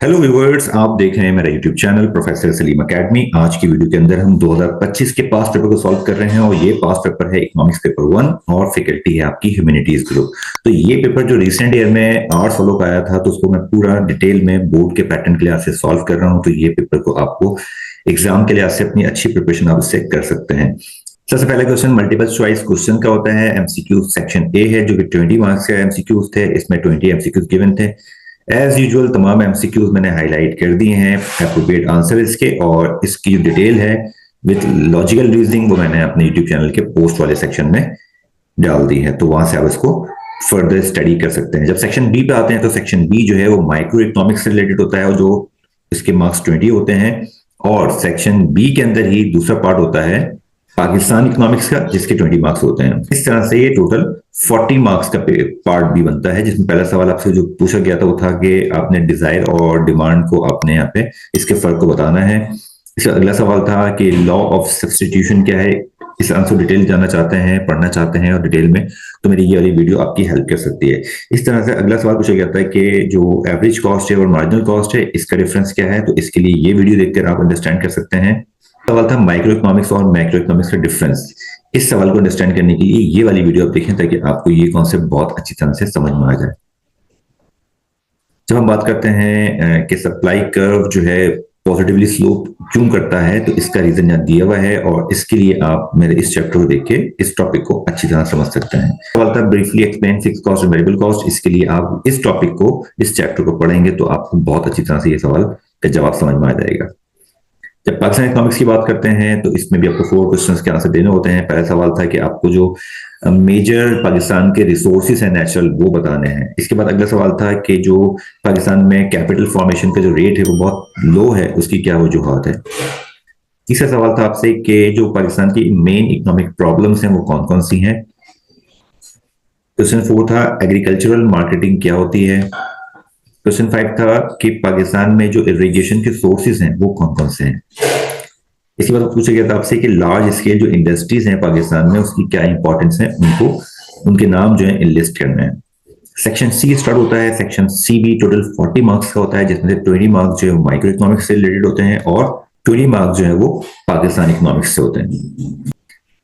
Hello viewers, आप देख रहे हैं मेरा YouTube channel professor Salim academy. आज की वीडियो के अंदर हम 2025 के पास्ट पेपर को सॉल्व कर रहे हैं और ये पास्ट पेपर है इकोनॉमिक्स पेपर 1 और फैकल्टी है आपकी ह्यूमैनिटीज ग्रुप। तो ये पेपर जो रिसेंट ईयर में आर्ट्स वालों का आया था, तो उसको मैं पूरा डिटेल में बोर्ड के पैटर्न के लिहाज से सॉल्व कर रहा हूँ। तो ये पेपर को आपको एग्जाम के लिहाज से अपनी अच्छी प्रिपरेशन आप इससे कर सकते हैं। सबसे पहला क्वेश्चन मल्टीपल चॉइस क्वेश्चन का होता है। एमसीक्यू सेक्शन ए है जो कि 20 मार्क्स का एमसीक्यूज थे। इसमें 20 एमसीक्यूज गिवन थे। एज यूजुअल तमाम एमसीक्यूज मैंने हाईलाइट कर दिए हैं, एप्रोप्रिएट आंसर इसके, और इसकी जो डिटेल है विद लॉजिकल रीजनिंग वो मैंने अपने यूट्यूब चैनल के पोस्ट वाले सेक्शन में डाल दी है। तो वहां से आप इसको फर्दर स्टडी कर सकते हैं। जब सेक्शन बी पे आते हैं तो सेक्शन बी जो है वो माइक्रो इकोनॉमिक्स से रिलेटेड होता है और जो इसके मार्क्स 20 होते हैं। और सेक्शन बी के अंदर ही दूसरा पार्ट होता है पाकिस्तान इकोनॉमिक्स का, जिसके 20 मार्क्स होते हैं। इस तरह से ये टोटल 40 मार्क्स का पार्ट भी बनता है, जिसमें पहला सवाल आपसे जो पूछा गया था वो था कि आपने डिजायर और डिमांड को आपने यहाँ पे इसके फर्क को बताना है। इसका अगला सवाल था कि लॉ ऑफ सब्स्टिट्यूशन क्या है। इस आंसर डिटेल जानना चाहते हैं, पढ़ना चाहते हैं और डिटेल में, तो मेरी ये वाली वीडियो आपकी हेल्प कर सकती है। इस तरह से अगला सवाल पूछा गया था कि जो एवरेज कॉस्ट है और मार्जिनल कॉस्ट है इसका डिफरेंस क्या है। तो इसके लिए ये वीडियो देखकर आप अंडरस्टैंड कर सकते हैं। सवाल था माइक्रो इकोनॉमिक्स और मैक्रो इकोनॉमिक्स का डिफरेंस। इस सवाल को अंडरस्टैंड करने के लिए ये वाली वीडियो आप देखें ताकि आपको ये कॉन्सेप्ट बहुत अच्छी तरह से समझ में आ जाए। जब हम बात करते हैं कि सप्लाई कर्व जो है पॉजिटिवली स्लोप क्यों करता है, तो इसका रीजन यहाँ दिया हुआ है और इसके लिए आप मेरे इस चैप्टर को देख के इस टॉपिक को अच्छी तरह समझ सकते हैं। सवाल था ब्रीफली एक्सप्लेन फिक्स कॉस्ट और वेरिएबल कॉस्ट। इसके लिए आप इस टॉपिक को, इस चैप्टर को पढ़ेंगे तो आपको बहुत अच्छी तरह से ये सवाल का जवाब समझ में आ जाएगा। जब पाकिस्तान इकोनॉमिक्स की बात करते हैं तो इसमें भी आपको 4 क्वेश्चंस के आंसर देने होते हैं। पहला सवाल था कि आपको जो मेजर पाकिस्तान के रिसोर्सेज हैं नेचुरल, वो बताने हैं। इसके बाद अगला सवाल था कि जो पाकिस्तान में कैपिटल फॉर्मेशन का जो रेट है वो बहुत लो है, उसकी क्या वजूहत है। तीसरा सवाल था आपसे कि जो पाकिस्तान की मेन इकोनॉमिक प्रॉब्लम्स हैं वो कौन कौन सी हैं। क्वेश्चन 4 था एग्रीकल्चरल मार्केटिंग क्या होती है। क्वेश्चन 5 था कि पाकिस्तान में जो इरिगेशन के सोर्सेज हैं वो कौन कौन से हैं। इसके बाद पूछा गया था आपसे कि लार्ज स्केल जो इंडस्ट्रीज हैं पाकिस्तान में उसकी क्या इंपॉर्टेंस है, उनको उनके नाम जो है लिस्ट करना है। सेक्शन सी स्टार्ट होता है। सेक्शन सी भी टोटल 40 मार्क्स का होता है, जिसमें से 20 मार्क्स जो है माइक्रो इकोनॉमिक्स से रिलेटेड होते हैं और 20 मार्क्स जो है वो पाकिस्तान इकोनॉमिक्स से होते हैं।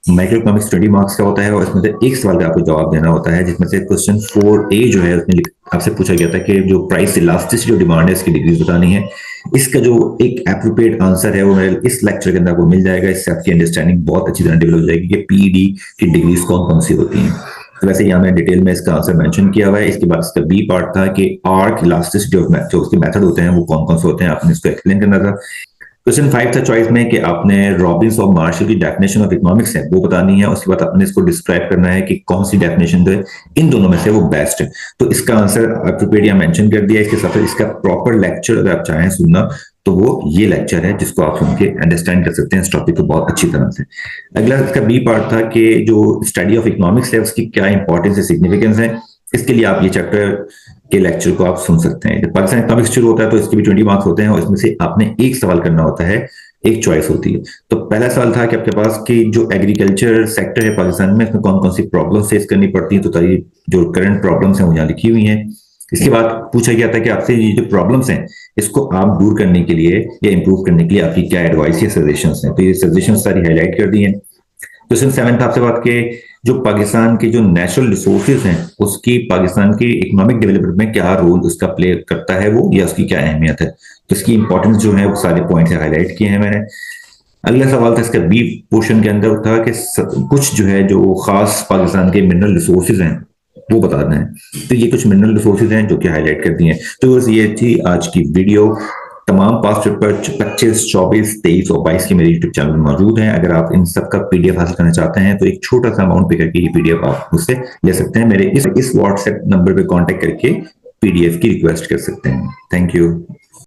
माइक्रो इकोनॉमिक्स 20 मार्क्स का होता है और इसमें से एक सवाल का आपको जवाब देना होता है, जिसमें से क्वेश्चन 4A जो है उसमें आपसे पूछा गया था कि जो प्राइस इलास्टिसिटी जो डिमांड है इसकी डिग्रीज बतानी है। इसका जो एक एप्रोप्रिएट आंसर है वो मेरे इस लेक्चर के अंदर आपको मिल जाएगा। इससे आपकी अंडरस्टैंडिंग बहुत अच्छी तरह डेवलप हो जाएगी कि पीईडी की डिग्रीज कौन कौन सी होती हैं। तो वैसे यहाँ मैंने डिटेल में इसका आंसर मेंशन किया हुआ है। इसके बाद इसका बी पार्ट था कि आर्क इलास्टिसिटी जो उसके मेथड होते हैं वो कौन कौन से होते हैं, आपने इसको एक्सप्लेन करना था। क्वेश्चन 5 था चॉइस में कि आपने रॉबिन्स और मार्शल की डेफिनेशन ऑफ इकोनॉमिक्स है वो बतानी है। उसके बाद आपने इसको डिस्क्राइब करना है कि कौन सी डेफिनेशन जो है इन दोनों में से वो बेस्ट है। तो इसका आंसर अप्रोप्रिएट यहाँ मेंशन कर दिया। इसके साथ इसका प्रॉपर लेक्चर अगर आप चाहें सुनना तो वो ये लेक्चर है जिसको आप सुन के अंडरस्टैंड कर सकते हैं इस टॉपिक को बहुत अच्छी तरह से। अगला इसका बी पार्ट था कि जो स्टडी ऑफ इकोनॉमिक्स है उसकी क्या इंपॉर्टेंस है, सिग्निफिकेंस है। इसके लिए आप ये चैप्टर के लेक्चर को आप सुन सकते हैं। जब पाकिस्तान इकोनॉमिक्स शुरू होता है तो इसके भी 20 मार्क्स होते हैं और इसमें से आपने एक सवाल करना होता है, एक चॉइस होती है। तो पहला सवाल था कि आपके पास कि जो एग्रीकल्चर सेक्टर है पाकिस्तान में इसमें कौन कौन सी प्रॉब्लम फेस करनी पड़ती है। तो तारी जो करंट प्रॉब्लम्स हैं वो यहाँ लिखी हुई हैं। इसके बाद पूछा गया था कि आपसे ये जो प्रॉब्लम्स हैं इसको आप दूर करने के लिए या इंप्रूव करने के लिए आपकी क्या एडवाइस या सजेशंस हैं। तो ये सजेशंस सारी हाईलाइट कर दी हैं। क्वेश्चन 7 था आपसे बात के जो पाकिस्तान के जो नेचुरल रिसोर्सेज हैं उसकी पाकिस्तान की इकोनॉमिक डेवलपमेंट में क्या रोल उसका प्ले करता है वो, या उसकी क्या अहमियत है। तो इसकी इंपॉर्टेंस जो है वो सारे पॉइंट्स हाईलाइट किए हैं मैंने। अगला सवाल था इसका बी पोर्शन के अंदर था कि कुछ जो है जो खास पाकिस्तान के मिनरल रिसोर्सेज हैं वो बताना है। तो ये कुछ मिनरल रिसोर्सेज हैं जो कि हाईलाइट कर दिए हैं। तो बस ये थी आज की वीडियो। तमाम पास्ट पेपर 25, 24, 23 और 22 की मेरे यूट्यूब चैनल में मौजूद हैं। अगर आप इन सब का पीडीएफ हासिल करना चाहते हैं तो एक छोटा सा अमाउंट पे करके ये पीडीएफ आप मुझसे ले सकते हैं। मेरे इस व्हाट्सएप नंबर पे कांटेक्ट करके पीडीएफ की रिक्वेस्ट कर सकते हैं। Thank you.